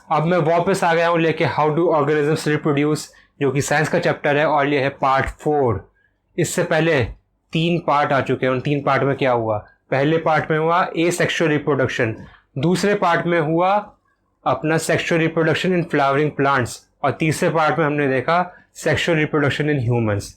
अब मैं वापस आ गया हूँ लेके हाउ डू ऑर्गेनिजम्स रिप्रोड्यूस, जो कि साइंस का चैप्टर है, और ये है पार्ट 4। इससे पहले 3 पार्ट आ चुके हैं। उन 3 पार्ट में क्या हुआ? पहले पार्ट में हुआ एसेक्सुअल रिप्रोडक्शन, दूसरे पार्ट में हुआ अपना sexual reproduction in flowering plants, और तीसरे पार्ट में हमने देखा सेक्सुअल रिप्रोडक्शन इन ह्यूमंस।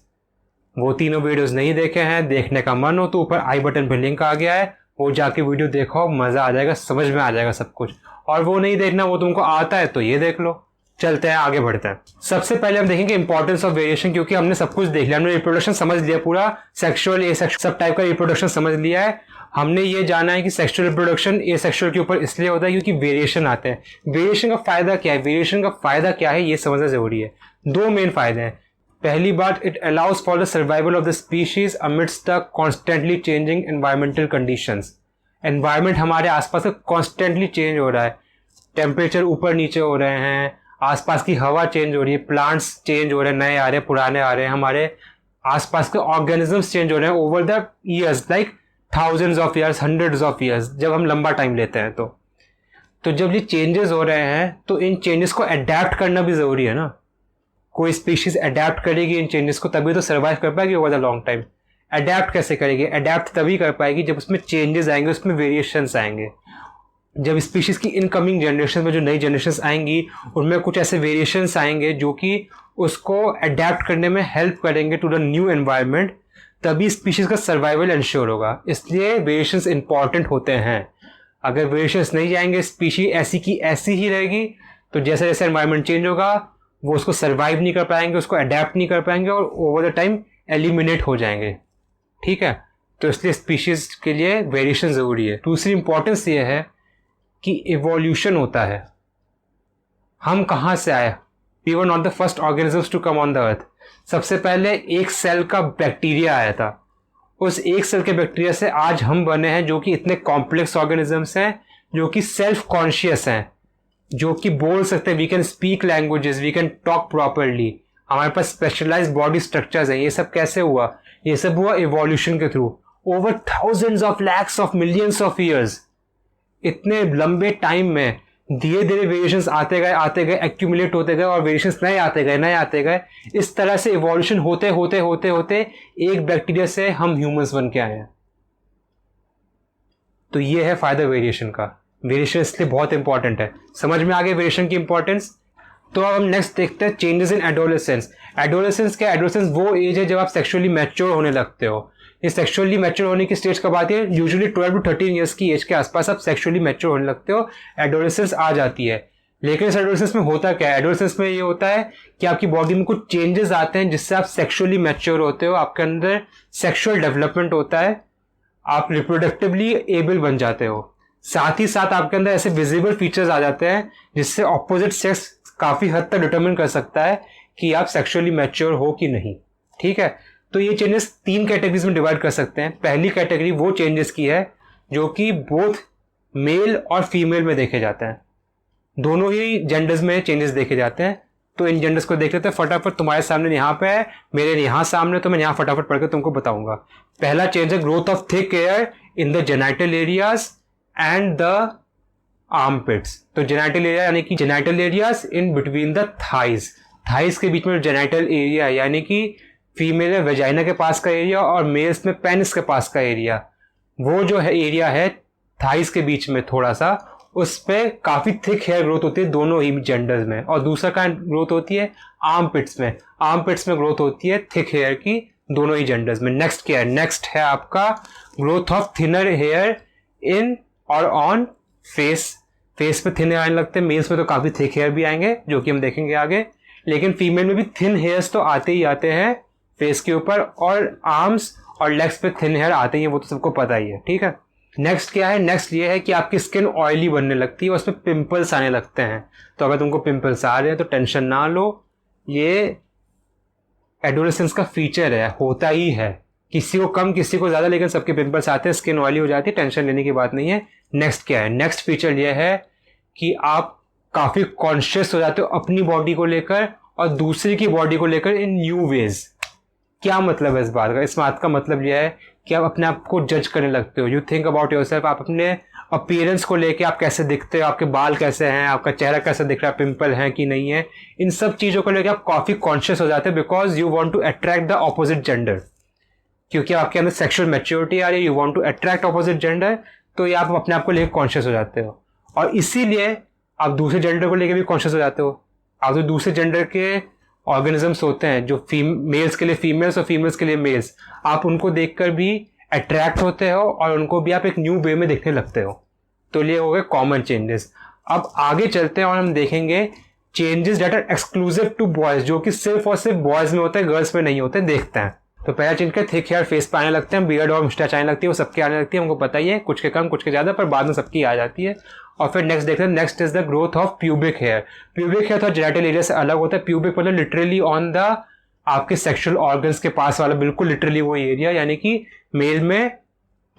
वो तीनों वीडियोस नहीं देखे हैं, देखने का मन हो तो ऊपर आई बटन पे लिंक आ गया है, वो जाके वीडियो देखो, मज़ा आ जाएगा, समझ में आ जाएगा सब कुछ। और वो नहीं देखना, वो तुमको आता है तो ये देख लो। चलते हैं आगे बढ़ते हैं। सबसे पहले हम देखेंगे इंपॉर्टेंस ऑफ वेरिएशन, क्योंकि हमने सब कुछ देख लिया, हमने रिप्रोडक्शन समझ लिया, पूरा सेक्सुअल एसेक्सुअल सब टाइप का रिप्रोडक्शन समझ लिया है। हमने ये जाना है कि सेक्सुअल रिप्रोडक्शन एसेक्सुअल के ऊपर इसलिए होता है क्योंकि वेरिएशन आते हैं। वेरिएशन का फायदा क्या है? वेरिएशन का फायदा क्या है ये समझना जरूरी है। 2 मेन फायदे हैं। पहली बात, it allows for the survival of the species amidst the constantly changing environmental conditions. Environment हमारे आसपास कॉन्स्टेंटली चेंज हो रहा है, टेम्परेचर ऊपर नीचे हो रहे हैं, आसपास की हवा चेंज हो रही है, प्लांट्स चेंज हो रहे हैं, नए आ रहे हैं, पुराने आ रहे हैं, हमारे आसपास के ऑर्गेनिजम्स चेंज हो रहे हैं over the years, like thousands of years, hundreds of years, जब हम लंबा टाइम लेते हैं तो जब ये चेंजेस हो रहे हैं तो इन चेंजेस को अडेप्ट करना भी ज़रूरी है ना। कोई स्पीशीज अडेप्ट करेगी इन चेंजेस को तभी तो सर्वाइव कर पाएगी over the long time. Adapt कैसे करेगी? अडेप्ट तभी कर पाएगी जब उसमें चेंजेस आएंगे, उसमें वेरिएशंस आएंगे। जब स्पीशीज की इनकमिंग जनरेशन में जो नई जनरेशन आएंगी उनमें कुछ ऐसे वेरिएशंस आएंगे जो कि उसको अडेप्ट करने में हेल्प करेंगे टू द न्यू एनवायरनमेंट, तभी स्पीशीज का सर्वाइवल इंश्योर होगा। इसलिए वेरिएशंस इंपॉर्टेंट होते हैं। अगर वेरिएशंस नहीं जाएंगे, स्पीशीज ऐसी की ऐसी ही रहेगी, तो जैसे जैसे एनवायरनमेंट चेंज होगा वो उसको सर्वाइव नहीं कर पाएंगे, उसको अडेप्ट नहीं कर पाएंगे और ओवर द टाइम एलिमिनेट हो जाएंगे। ठीक है, तो इसलिए स्पीशीज के लिए वेरिएशन ज़रूरी है। दूसरी इंपॉर्टेंस ये है कि इवोल्यूशन होता है। हम कहाँ से आए? We were not the first organisms to come on the earth. सबसे पहले एक सेल का बैक्टीरिया आया था, उस एक सेल के बैक्टीरिया से आज हम बने हैं, जो कि इतने कॉम्प्लेक्स ऑर्गेनिजम्स हैं, जो कि सेल्फ कॉन्शियस हैं, जो कि बोल सकते हैं, we can speak languages, we can talk properly, हमारे पास स्पेशलाइज्ड बॉडी स्ट्रक्चर्स हैं। ये सब कैसे हुआ? ये सब हुआ इवोल्यूशन के through, over thousands of lakhs of millions of years. इतने लंबे टाइम में धीरे धीरे वेरिएशंस आते गए, एक्यूमुलेट होते गए, और वेरिएशंस नए आते गए। इस तरह से इवोल्यूशन होते होते होते होते एक बैक्टीरिया से हम ह्यूमंस बन के आए हैं। तो ये है फायदा वेरिएशन का। वेरिएशन इसलिए बहुत इंपॉर्टेंट है। समझ में आ गया वेरिएशन की इंपॉर्टेंस? तो अब हम नेक्स्ट देखते हैं चेंजेस इन एडोलेसेंस। एडोलेसेंस क्या? एडोलेसेंस वो एज है जब आप सेक्सुअली मैच्योर होने लगते हो। ये सेक्सुअली मैच्योर होने की स्टेज कब आती है? यूजुअली 12 to 13 ईयर्स की एज के आसपास आप सेक्सुअली मैच्योर होने लगते हो, एडोलेसेंस आ जाती है। लेकिन इस एडोलेसेंस में होता क्या है? एडोलेसेंस में ये होता है कि आपकी बॉडी में कुछ चेंजेस आते हैं जिससे आप सेक्सुअली मैच्योर होते हो, आपके अंदर सेक्सुअल डेवलपमेंट होता है, आप रिप्रोडक्टिवली एबल बन जाते हो। साथ ही साथ आपके अंदर ऐसे विजिबल फीचर्स आ जाते हैं जिससे ऑपोजिट सेक्स काफ़ी हद तक डिटरमिन कर सकता है कि आप सेक्सुअली मैच्योर हो कि नहीं। ठीक है, तो ये चेंजेस 3 कैटेगरीज में डिवाइड कर सकते हैं। पहली कैटेगरी वो चेंजेस की है जो कि बोथ मेल और फीमेल में देखे जाते हैं, दोनों ही जेंडर्स में चेंजेस देखे जाते हैं। तो इन जेंडर्स को देख लेते हैं फटाफट। तुम्हारे सामने यहाँ पे है, मेरे यहाँ सामने, तो मैं यहाँ फटाफट पढ़ के तुमको बताऊंगा। पहला चेंज है growth of thick here in the genital areas and the armpits. तो जेनाइटल एरिया यानी कि genital areas in between the thighs, thighs के बीच में जेनाइटल एरिया यानी कि फीमेल में वेजाइना के पास का एरिया और मेल्स में पेनिस के पास का एरिया, वो जो है एरिया है थाइज के बीच में थोड़ा सा, उस पर काफ़ी थिक हेयर ग्रोथ होती है दोनों ही जेंडर्स में। और दूसरा काइंड ग्रोथ होती है आर्मपिट्स में, आर्मपिट्स में ग्रोथ होती है थिक हेयर की दोनों ही जेंडर्स में। नेक्स्ट क्या है? नेक्स्ट है आपका growth of thinner here in और ऑन फेस। फेस पे थिन हेयर आने लगते हैं, मेल्स में तो काफ़ी थिक हेयर भी आएंगे जो कि हम देखेंगे आगे, लेकिन फीमेल में भी थिन हेयर्स तो आते ही आते हैं फेस के ऊपर, और आर्म्स और लेग्स पे थिन हेयर आते ही हैं, वो तो सबको पता ही है। ठीक है, नेक्स्ट क्या है? नेक्स्ट ये है कि आपकी स्किन ऑयली बनने लगती है और उसमें पिंपल्स आने लगते हैं। तो अगर तुमको पिंपल्स आ रहे हैं तो टेंशन ना लो, ये एडोलेसेंस का फीचर है, होता ही है, किसी को कम किसी को ज़्यादा, लेकिन सबके पिंपल्स आते हैं, स्किन ऑयली हो जाती है, टेंशन लेने की बात नहीं है। नेक्स्ट क्या है? नेक्स्ट फीचर ये है कि आप काफ़ी कॉन्शियस हो जाते हो अपनी बॉडी को लेकर और दूसरे की बॉडी को लेकर इन न्यू वेज। क्या मतलब है इस बात का? इस बात का मतलब यह है कि आप अपने आप को जज करने लगते हो। यू थिंक अबाउट योरसेल्फ, आप अपने अपीयरेंस को लेके आप कैसे दिखते हो, आपके बाल कैसे हैं, आपका चेहरा कैसे दिख रहा है, पिंपल है कि नहीं है, इन सब चीज़ों को लेके आप काफ़ी कॉन्शियस हो जाते हैं because you want to attract the opposite gender. क्योंकि आपके अंदर सेक्सुअल मैच्योरिटी आ रही है, you want to attract opposite gender, तो ये आप अपने आप को लेकर कॉन्शियस हो जाते हो और इसीलिए आप दूसरे जेंडर को लेकर भी कॉन्शियस हो जाते हो। आप जो दूसरे जेंडर के ऑर्गेनिजम्स होते हैं जो मेल्स के लिए फीमेल्स और फीमेल्स के लिए मेल्स, आप उनको देखकर भी अट्रैक्ट होते हो और उनको भी आप एक न्यू वे में देखने लगते हो। तो ये हो गए कॉमन चेंजेस। अब आगे चलते हैं और हम देखेंगे changes that are exclusive to boys, जो कि सिर्फ और सिर्फ बॉयज में होते हैं, गर्ल्स में नहीं होते। देखते हैं। तो पहला चेंज क्या, थिक हेयर फेस पे आने लगते हैं, बियर्ड और मुस्टैच आने लगती है, वो सबके आने लगती है, हमको पता ही है, कुछ के कम कुछ के ज़्यादा, पर बाद में सबकी आ जाती है। और फिर नेक्स्ट देखते हैं, next is the growth of pubic hair. Pubic hair थोड़ा जेनिटल एरिया से अलग होता है। प्यूबिक मतलब लिटरली ऑन द आपके सेक्सुअल ऑर्गन्स के पास वाला बिल्कुल लिटरली वो एरिया, यानी कि मेल में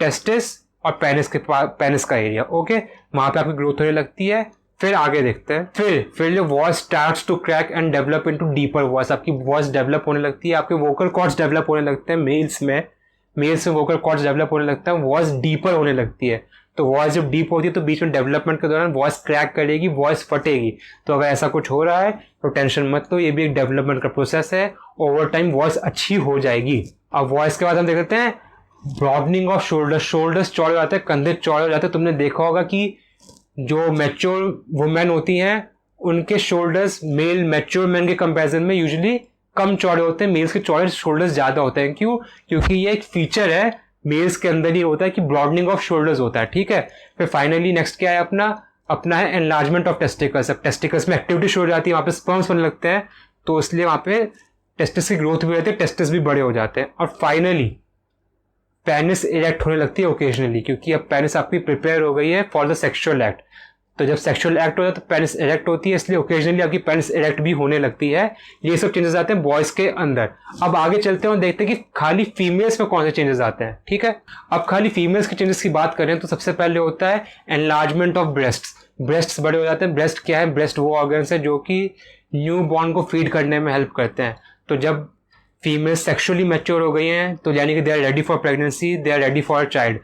टेस्टिस और पेनिस का एरिया। ओके, वहां पे आपकी ग्रोथ होने लगती है। फिर आगे देखते हैं, फिर जो voice starts to crack and develop into deeper voice. आपकी वॉइस डेवलप होने लगती है, आपके वोकल कॉर्ड्स डेवलप होने लगते हैं। मेल्स में वोकल कॉर्ड्स डेवलप होने लगता है, वॉइस डीपर होने लगती है। तो वॉइस जब डीप होती है तो बीच में डेवलपमेंट के दौरान वॉइस क्रैक करेगी, वॉइस फटेगी। तो अगर ऐसा कुछ हो रहा है तो टेंशन मत लो, ये भी एक डेवलपमेंट का प्रोसेस है। ओवर टाइम वॉइस अच्छी हो जाएगी। अब वॉइस के बाद हम देख लेते हैं ब्रॉडनिंग ऑफ शोल्डर्स चौड़े हो जाते हैं, कंधे चौड़े हो जाते हैं। तुमने देखा होगा कि जो मैच्योर वुमेन होती हैं उनके शोल्डर्स मेल मैच्योर मैन के कंपैरिजन में यूजुअली कम चौड़े होते हैं, मेल्स के चौड़े शोल्डर्स ज्यादा होते हैं। क्यों? क्योंकि ये एक फीचर है मेल्स के अंदर ही होता है कि ब्रॉडनिंग ऑफ शोल्डर्स होता है। ठीक है। फिर फाइनली नेक्स्ट क्या है अपना है एनलार्जमेंट ऑफ टेस्टिकल्स। अब टेस्टिकल्स में एक्टिविटी शुरू हो जाती है, वहां पे स्पर्म्स बनने लगते हैं, तो इसलिए वहां पे टेस्टिस की ग्रोथ भी रहती है, टेस्टिस भी बड़े हो जाते हैं। और फाइनली पेनिस इरेक्ट होने लगती है ओकेजनली, क्योंकि अब पेनिस आपकी प्रिपेयर हो गई है फॉर द सेक्सुअल एक्ट। तो जब सेक्सुअल एक्ट हो जाए तो पेनिस इरेक्ट होती है, इसलिए ओकेजनली आपकी पेनिस इरेक्ट भी होने लगती है। ये सब चेंजेस आते हैं बॉयज के अंदर। अब आगे चलते हैं और देखते हैं कि खाली फीमेल्स में कौन से चेंजेस आते हैं। ठीक है। अब खाली फीमेल्स के चेंजेस की बात करें तो सबसे पहले होता है एनलार्जमेंट ऑफ ब्रेस्ट्स। ब्रेस्ट्स बड़े हो जाते हैं। ब्रेस्ट क्या है? ब्रेस्ट वो ऑर्गन्स है जो कि न्यू बॉर्न को फीड करने में हेल्प करते हैं। तो जब फीमेल सेक्सुअली मैच्योर हो गई हैं तो यानी कि they are ready for pregnancy, they are ready for a child,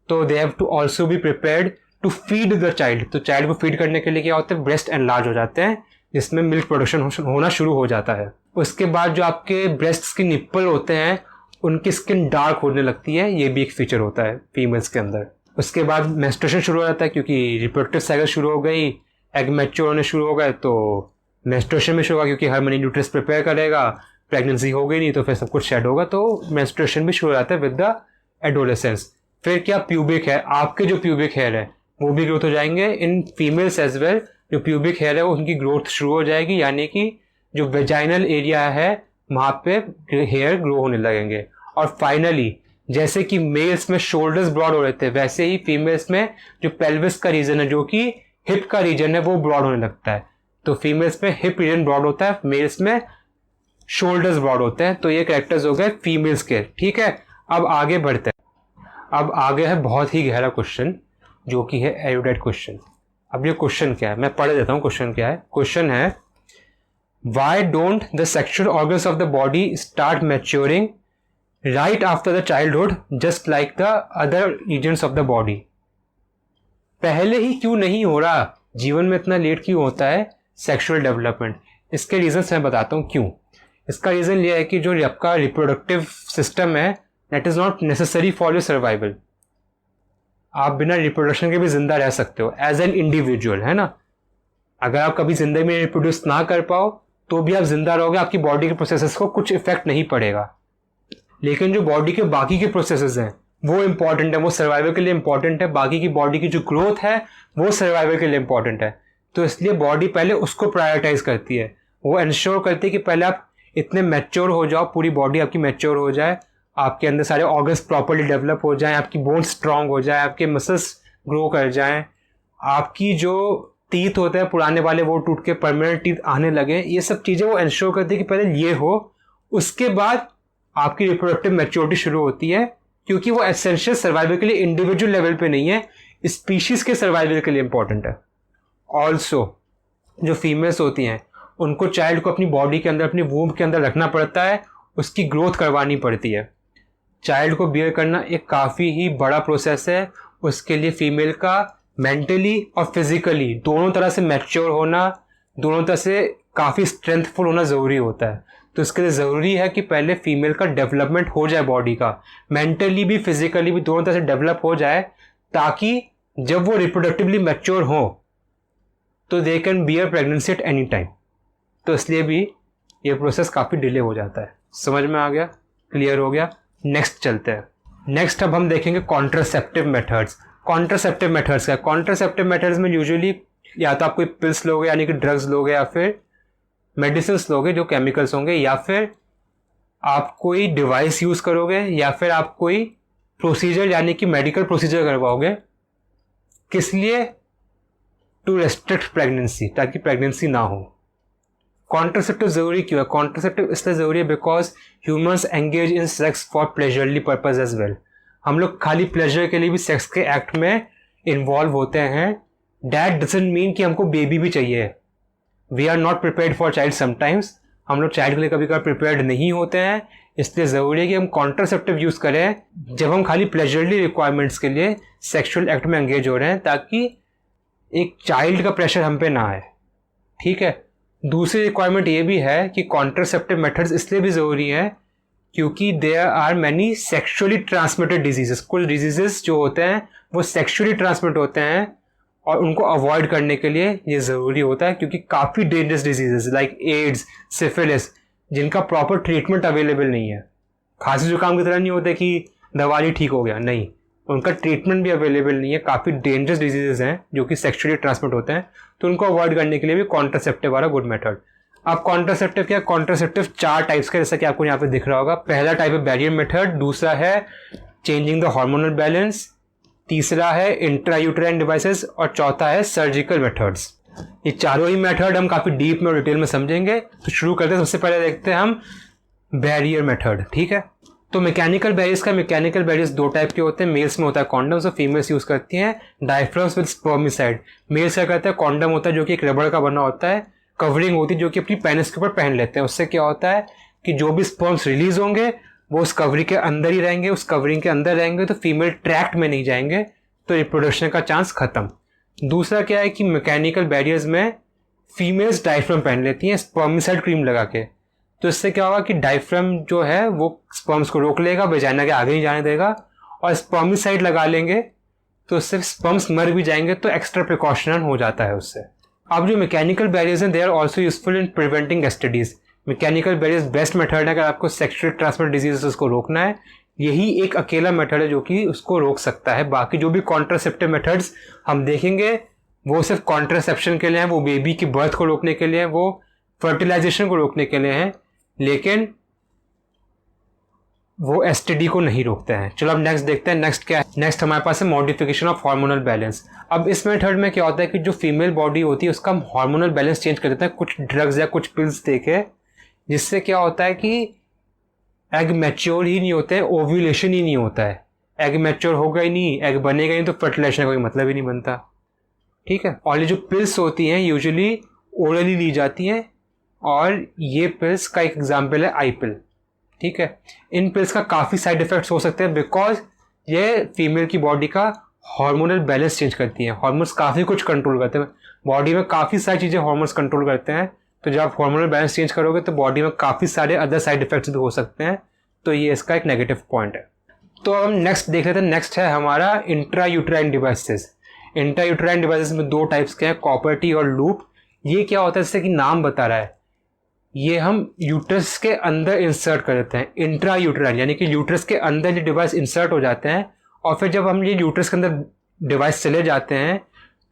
तो they have to also be prepared to feed the child. तो चाइल्ड को फीड करने के लिए क्या होता है? ब्रेस्ट एनलार्ज हो जाते हैं, जिसमें मिल्क प्रोडक्शन होना शुरू हो जाता है। उसके बाद जो आपके ब्रेस्ट के निप्पल होते हैं उनकी स्किन डार्क होने लगती है, ये भी एक फीचर होता है फीमेल्स के अंदर। उसके बाद मेंस्ट्रुएशन शुरू हो जाता है, क्योंकि रिप्रोडक्टिव साइकिल शुरू हो गई, एग मैच्योर होने शुरू हो गए, तो मेंस्ट्रुएशन भी शुरू होगा, क्योंकि हार्मोनी न्यूट्रस प्रिपेयर करेगा। प्रेगनेंसी हो गई नहीं तो फिर सब कुछ शेड होगा, तो मेंस्ट्रुएशन भी शुरू हो जाता है विद द एडोलेसेंस। फिर क्या प्यूबिक है, आपके जो प्यूबिक हेयर है वो भी ग्रोथ हो जाएंगे इन फीमेल्स एज वेल। जो प्यूबिक हेयर है वो उनकी ग्रोथ शुरू हो जाएगी, यानी कि जो वेजाइनल एरिया है वहाँ पे हेयर ग्रो होने लगेंगे। और फाइनली जैसे कि मेल्स में शोल्डर्स ब्रॉड हो रहे थे, वैसे ही फीमेल्स में जो पेल्विस का रीजन है, जो कि हिप का रीजन है, वो ब्रॉड होने लगता है। तो फीमेल्स में हिप रीजन ब्रॉड होता है, मेल्स में शोल्डर्स ब्रॉड होते हैं। तो ये कैरेक्टर्स हो गए फीमेल्स के। ठीक है। अब आगे बढ़ते हैं। अब आगे है बहुत ही गहरा क्वेश्चन, जो कि है एरुडाइट क्वेश्चन। अब ये क्वेश्चन क्या है, मैं पढ़ देता हूँ क्वेश्चन क्या है। क्वेश्चन है, why don't the sexual organs of the body start maturing right after the childhood just like the other regions of the body. पहले ही क्यों नहीं हो रहा, जीवन में इतना लेट क्यों होता है सेक्सुअल डेवलपमेंट? इसके रीजंस मैं बताता हूँ क्यों। इसका रीजन ये है कि जो आपका रिप्रोडक्टिव सिस्टम है that is not necessary for your survival. आप बिना रिप्रोडक्शन के भी जिंदा रह सकते हो एज एन इंडिविजुअल, है ना। अगर आप कभी जिंदगी में रिप्रोड्यूस ना कर पाओ तो भी आप जिंदा रहोगे, आपकी बॉडी के प्रोसेसेस को कुछ इफेक्ट नहीं पड़ेगा। लेकिन जो बॉडी के बाकी के प्रोसेसेस हैं वो इंपॉर्टेंट है, वो सर्वाइवल के लिए इंपॉर्टेंट है। बाकी की बॉडी की जो ग्रोथ है वो सर्वाइवल के लिए इंपॉर्टेंट है। तो इसलिए बॉडी पहले उसको प्रायोरिटाइज करती है, वो इंश्योर करती है कि पहले आप इतने मैच्योर हो जाओ, पूरी बॉडी आपकी मैच्योर हो जाए, आपके अंदर सारे ऑर्गन्स प्रॉपर्ली डेवलप हो जाएं, आपकी बोन्स स्ट्रांग हो जाए, आपके मसल्स ग्रो कर जाएं, आपकी जो टीथ होते हैं पुराने वाले वो टूट के परमानेंट टीथ आने लगे। ये सब चीज़ें वो इंश्योर करती है कि पहले ये हो, उसके बाद आपकी रिप्रोडक्टिव मैच्योरिटी शुरू होती है, क्योंकि वो एसेंशियल सर्वाइवल के लिए इंडिविजुअल लेवल पे नहीं है, स्पीशीज के सर्वाइवल के लिए इंपॉर्टेंट है। ऑल्सो जो फीमेल्स होती हैं उनको चाइल्ड को अपनी बॉडी के अंदर, अपनी वूम्ब के अंदर रखना पड़ता है, उसकी ग्रोथ करवानी पड़ती है। चाइल्ड को बियर करना एक काफ़ी ही बड़ा प्रोसेस है, उसके लिए फीमेल का मेंटली और फिजिकली दोनों तरह से मैच्योर होना, दोनों तरह से काफ़ी स्ट्रेंथफुल होना ज़रूरी होता है। तो इसके लिए ज़रूरी है कि पहले फीमेल का डेवलपमेंट हो जाए, बॉडी का मेंटली भी फिजिकली भी दोनों तरह से डेवलप हो जाए, ताकि जब वो रिप्रोडक्टिवली मैच्योर हो तो they can bear pregnancy at any time. तो इसलिए भी ये प्रोसेस काफ़ी डिले हो जाता है। समझ में आ गया? क्लियर हो गया? नेक्स्ट चलते हैं। नेक्स्ट अब हम देखेंगे कॉन्ट्रासेप्टिव मेथड्स। कॉन्ट्रासेप्टिव मेथड्स क्या? कॉन्ट्रासेप्टिव मेथड्स में यूजुअली या तो आप कोई पिल्स लोगे यानी कि ड्रग्स लोगे, या फिर मेडिसिन लोगे जो केमिकल्स होंगे, या फिर आप कोई डिवाइस यूज़ करोगे, या फिर आप कोई प्रोसीजर यानी कि मेडिकल प्रोसीजर करवाओगे। किस लिए? टू रेस्ट्रिक्ट प्रेगनेंसी, ताकि प्रेगनेंसी ना हो। कॉन्ट्रासेप्टिव ज़रूरी क्यों है? कॉन्ट्रासेप्टिव इसलिए ज़रूरी है because humans engage in sex for pleasurely purpose as well. हम लोग खाली प्लेजर के लिए भी सेक्स के एक्ट में इन्वॉल्व होते हैं। दैट डजंट मीन कि हमको बेबी भी चाहिए। We are not prepared for child sometimes. हम लोग चाइल्ड के लिए कभी कभार प्रिपेयर्ड नहीं होते हैं। इसलिए ज़रूरी है कि हम कॉन्ट्रासेप्टिव यूज़ करें जब हम खाली प्लेजरली रिक्वायरमेंट्स के लिए सेक्सुअल एक्ट में एंगेज हो रहे हैं, ताकि एक चाइल्ड का प्रेशर हम पे ना आए। ठीक है। दूसरी रिक्वायरमेंट ये भी है कि कॉन्ट्रासेप्टिव मेथड्स इसलिए भी ज़रूरी हैं क्योंकि there are many sexually transmitted diseases. कुछ डिजीजेस जो होते हैं वो सेक्सुअली ट्रांसमिट होते हैं, और उनको अवॉइड करने के लिए ये ज़रूरी होता है, क्योंकि काफ़ी dangerous diseases like AIDS, syphilis, जिनका प्रॉपर ट्रीटमेंट अवेलेबल नहीं है। खांसी जुकाम की तरह नहीं होता कि दवा ली ठीक हो गया, नहीं, उनका ट्रीटमेंट भी अवेलेबल नहीं है। काफ़ी डेंजरस डिजीजेस हैं जो कि सेक्सुअली ट्रांसमिट होते हैं, तो उनको अवॉइड करने के लिए भी कॉन्ट्रासेप्टिव वाला गुड मेथड। अब कॉन्ट्रासेप्टिव क्या? कॉन्ट्रासेप्टिव 4 टाइप्स का, जैसा कि आपको यहाँ पे दिख रहा होगा। पहला टाइप है बैरियर मेथड, दूसरा है चेंजिंग द हार्मोनल बैलेंस, तीसरा है इंट्रायूटेराइन डिवाइसेस, और चौथा है सर्जिकल मेथड्स। ये चारों ही मेथड हम काफ़ी डीप में और डिटेल में समझेंगे। तो शुरू करते हैं। सबसे पहले देखते हैं हम बैरियर मेथड। ठीक है। तो मैकेनिकल बैरियर्स का, मैकेनिकल बैरियर्स 2 टाइप के होते हैं। मेल्स में होता है कॉन्डम्स, और फीमेल्स यूज़ करती हैं डायफ्राम्स विद स्पर्मिसाइड। मेल्स क्या करते हैं? कॉन्डम होता है जो कि एक रबड़ का बना होता है, कवरिंग होती है जो कि अपनी पेनिस के ऊपर पहन लेते हैं। उससे क्या होता है कि जो भी स्पर्म्स रिलीज होंगे वो उस कवरिंग के अंदर ही रहेंगे, उस कवरिंग के अंदर रहेंगे, तो फीमेल ट्रैक्ट में नहीं जाएंगे, तो रिप्रोडक्शन का चांस खत्म। दूसरा क्या है कि मैकेनिकल बैरियर्स में फीमेल्स डायफ्राम पहन लेती हैं स्पर्मिसाइड क्रीम लगा के। तो इससे क्या होगा कि डायफ्राम जो है वो स्पर्म्स को रोक लेगा, वेजाइना के आगे नहीं जाने देगा, और स्पर्मिसाइड लगा लेंगे तो उससे स्पर्म्स मर भी जाएंगे, तो एक्स्ट्रा प्रिकॉशन हो जाता है उससे। अब जो मैकेनिकल बैरियर्स हैं they are also useful in preventing STDs. Mechanical barriers best method है अगर आपको सेक्सुअली ट्रांसमिटेड डिजीजेस को रोकना है। यही एक अकेला मेथड है जो कि उसको रोक सकता है। बाकी जो भी कॉन्ट्रासेप्टिव मेथड्स हम देखेंगे वो सिर्फ कॉन्ट्रासेप्शन के लिए हैं, वो बेबी की बर्थ को रोकने के लिए हैं, वो फर्टिलाइजेशन को रोकने के लिए हैं, लेकिन वो एसटीडी को नहीं रोकते हैं। चलो अब नेक्स्ट देखते हैं। नेक्स्ट क्या है? नेक्स्ट हमारे पास है मॉडिफिकेशन ऑफ हार्मोनल बैलेंस। अब इस मेथड में क्या होता है कि जो फीमेल बॉडी होती है उसका हम हार्मोनल बैलेंस चेंज कर देते हैं कुछ ड्रग्स या कुछ पिल्स देके, जिससे क्या होता है कि एग मैच्योर ही नहीं होते हैं, ओव्यूलेशन ही नहीं होता है। एग मैच्योर होगा ही नहीं, एग बनेगा ही, तो फर्टिलाइजेशन का कोई मतलब ही नहीं बनता। ठीक है। और ये जो पिल्स होती हैं यूजुअली ओरली ली जाती हैं, और ये पिल्स का एक एग्जाम्पल है आई पिल। ठीक है। इन पिल्स का काफ़ी साइड इफेक्ट्स हो सकते हैं बिकॉज ये फीमेल की बॉडी का हार्मोनल बैलेंस चेंज करती हैं। हार्मोन्स काफ़ी कुछ कंट्रोल करते हैं, बॉडी में काफ़ी सारी चीज़ें हार्मोन्स कंट्रोल करते हैं। तो जब आप हार्मोनल बैलेंस चेंज करोगे तो बॉडी में काफ़ी सारे अदर साइड इफेक्ट्स भी हो सकते हैं, तो ये इसका एक नेगेटिव पॉइंट है। तो अब हम नेक्स्ट देख लेते हैं। नेक्स्ट है हमारा इंट्रायूटेराइन डिवाइसेस। इंट्रायूटेराइन डिवाइसेस में 2 टाइप्स के हैं, कॉपर टी और लूप। ये क्या होता है? जैसे कि नाम बता रहा है, ये हम यूट्रस के अंदर इंसर्ट कर देते हैं। इंट्रायूटेराइन यानी कि यूट्रस के अंदर ये डिवाइस इंसर्ट हो जाते हैं, और फिर जब हम ये यूट्रस के अंदर डिवाइस चले जाते हैं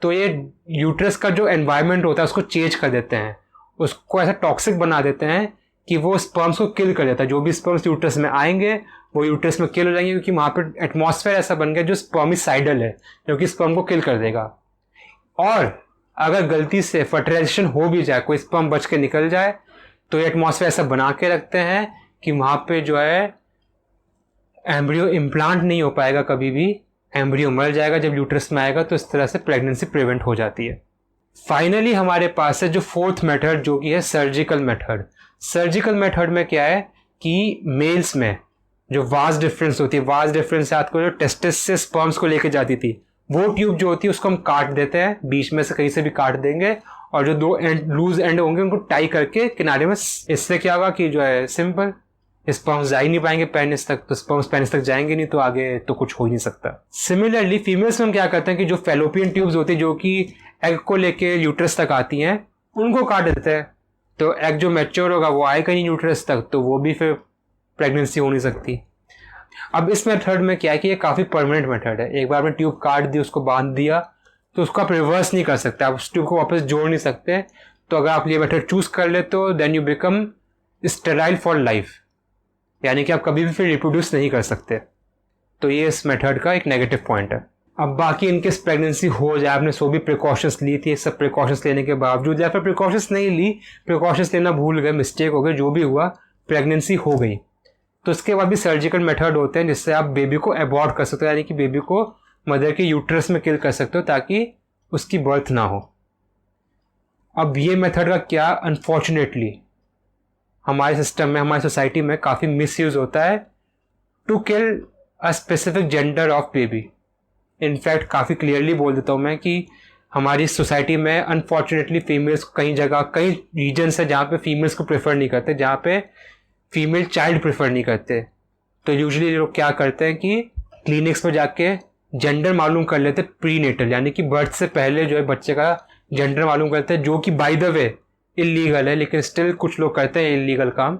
तो ये यूट्रस का जो एनवायरनमेंट होता है उसको चेंज कर देते हैं, उसको ऐसा टॉक्सिक बना देते हैं कि वो स्पर्म्स को किल कर देता है। जो भी स्पर्म्स यूट्रस में आएंगे वो यूट्रस में किल हो जाएंगे, क्योंकि वहाँ पर एटमॉस्फेयर ऐसा बन गया जो स्पर्मिसाइडल है, जो कि स्पर्म को किल कर देगा। और अगर गलती से फर्टिलाइजेशन हो भी जाए, कोई स्पर्म बच के निकल जाए, तो ये एटमॉस्फेयर ऐसा बना के रखते हैं कि वहाँ पे जो है एम्ब्रियो इम्प्लांट नहीं हो पाएगा कभी भी, एम्ब्रियो मर जाएगा जब यूट्रस में आएगा। तो इस तरह से प्रेगनेंसी प्रिवेंट हो जाती है। फाइनली हमारे पास है जो 4th मेथड, जो कि है सर्जिकल मेथड। सर्जिकल मेथड में क्या है कि मेल्स में जो वाज डिफरेंस होती है, वाज डिफरेंस याद करो, जो टेस्टिस से स्पर्म्स को लेके जाती थी, वो ट्यूब जो होती है उसको हम काट देते हैं, बीच में से कहीं से भी काट देंगे, और जो दो एंड लूज एंड होंगे उनको टाई करके किनारे में। इससे क्या होगा कि जो है सिंपल, स्पर्म्स जा ही नहीं पाएंगे पेनिस तक, तो स्पर्म्स पेनिस तक जाएंगे नहीं तो आगे तो कुछ हो ही नहीं सकता। सिमिलरली फीमेल्स में हम क्या करते हैं कि जो फेलोपियन ट्यूब्स होती है जो कि एग को लेके यूट्रस तक आती हैं, उनको काट देते हैं, तो एग जो मैच्योर होगा वो आएगा नहीं यूट्रस तक, तो वो भी फिर प्रेगनेंसी हो नहीं सकती। अब इस मेथड में क्या है कि ये काफ़ी परमानेंट मेथड है, एक बार आपने ट्यूब काट दी, उसको बांध दिया, तो उसको आप रिवर्स नहीं कर सकते, आप उस ट्यूब को वापस जोड़ नहीं सकते। तो अगर आप ये मेथड चूज कर ले तो then you become sterile for life, यानी कि आप कभी भी फिर रिप्रोड्यूस नहीं कर सकते। तो ये इस मेथड का एक नेगेटिव पॉइंट है। अब बाकी इनकेस प्रेगनेंसी हो जाए, आपने सो भी प्रिकॉशंस ली थी, सब प्रिकॉशंस लेने के बावजूद या फिर प्रिकॉशंस नहीं ली, प्रिकॉशंस लेना भूल गए, मिस्टेक हो गए, जो भी हुआ, प्रेगनेंसी हो गई, तो इसके बाद भी सर्जिकल मेथड होते हैं जिससे आप बेबी को अबॉर्ट कर सकते हो, यानी कि बेबी को मदर के यूट्रस में किल कर सकते हो ताकि उसकी बर्थ ना हो। अब ये मेथड का क्या, अनफॉर्चुनेटली हमारे सिस्टम में, हमारी सोसाइटी में काफ़ी मिसयूज होता है to kill a specific gender of baby. In fact काफ़ी क्लियरली बोल देता हूँ मैं कि हमारी सोसाइटी में अनफॉर्चुनेटली फीमेल्स कई जगह, कई रीजन्स है जहाँ पे फीमेल्स को प्रेफर नहीं करते, जहाँ पे फीमेल चाइल्ड प्रेफर नहीं करते। तो यूजुअली लोग क्या करते हैं कि क्लिनिक्स पर जाके जेंडर मालूम कर लेते प्रीनेटल, यानी कि बर्थ से पहले जो है बच्चे का जेंडर मालूम करते हैं, जो कि बाय द वे इलीगल है, लेकिन स्टिल कुछ लोग करते हैं इलीगल काम,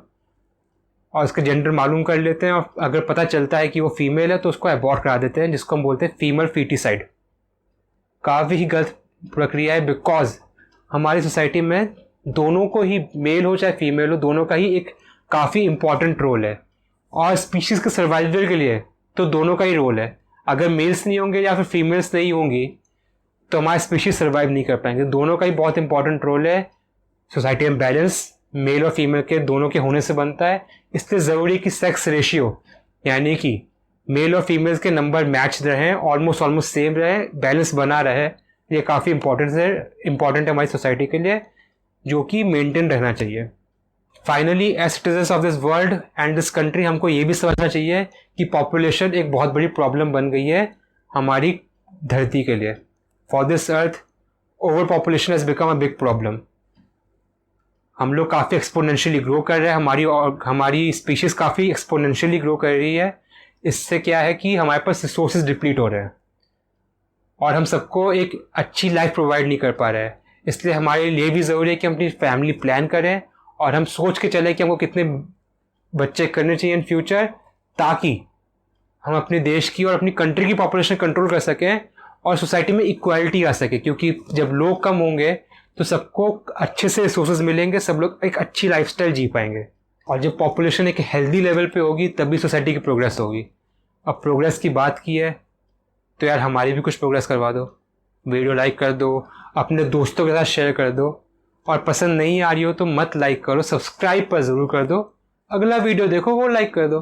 और उसका जेंडर मालूम कर लेते हैं, और अगर पता चलता है कि वो फीमेल है तो उसको अबॉर्ट करा देते हैं, जिसको हम बोलते हैं फीमेल फीटिसाइड। काफ़ी ही गलत प्रक्रिया है, बिकॉज हमारी सोसाइटी में दोनों को ही, मेल हो चाहे फीमेल हो, दोनों का ही एक काफ़ी इंपॉर्टेंट रोल है, और स्पीशीज़ के सर्वाइवल के लिए तो दोनों का ही रोल है। अगर मेल्स नहीं होंगे या फिर फीमेल्स नहीं होंगी तो हमारी स्पीशीज सर्वाइव नहीं कर पाएंगे। दोनों का ही बहुत इंपॉर्टेंट रोल है। सोसाइटी में बैलेंस मेल और फीमेल के दोनों के होने से बनता है, इसलिए ज़रूरी कि सेक्स रेशियो, यानी कि मेल और फीमेल्स के नंबर मैच रहें, ऑलमोस्ट सेम रहे, बैलेंस बना रहे, ये काफ़ी इंपॉर्टेंट है हमारी सोसाइटी के लिए, जो कि मेंटेन रहना चाहिए। Finally as citizens of this world and this country, हमको ये भी समझना चाहिए कि पॉपुलेशन एक बहुत बड़ी प्रॉब्लम बन गई है हमारी धरती के लिए। For this earth over population has become a big problem. हम लोग काफ़ी एक्सपोनेंशियली ग्रो कर रहे हैं, हमारी स्पीशीज़ काफ़ी एक्सपोनेंशियली ग्रो कर रही है। इससे क्या है कि हमारे पास रिसोर्सेज डिप्लीट हो रहे हैं और हम सबको एक अच्छी लाइफ प्रोवाइड नहीं कर पा रहे हैं। इसलिए हमारे लिए भी ज़रूरी है कि हम अपनी फैमिली प्लान करें और हम सोच के चलें कि हमको कितने बच्चे करने चाहिए इन फ्यूचर, ताकि हम अपने देश की और अपनी कंट्री की पॉपुलेशन कंट्रोल कर सकें और सोसाइटी में इक्वालिटी आ सके। क्योंकि जब लोग कम होंगे तो सबको अच्छे से रिसोर्सेज मिलेंगे, सब लोग एक अच्छी लाइफस्टाइल जी पाएंगे, और जब पॉपुलेशन एक हेल्दी लेवल पे होगी तभी सोसाइटी की प्रोग्रेस होगी। अब प्रोग्रेस की बात की है तो यार हमारी भी कुछ प्रोग्रेस करवा दो, वीडियो लाइक कर दो, अपने दोस्तों के साथ शेयर कर दो, और पसंद नहीं आ रही हो तो मत लाइक करो, सब्सक्राइब पर ज़रूर कर दो, अगला वीडियो देखो वो लाइक कर दो।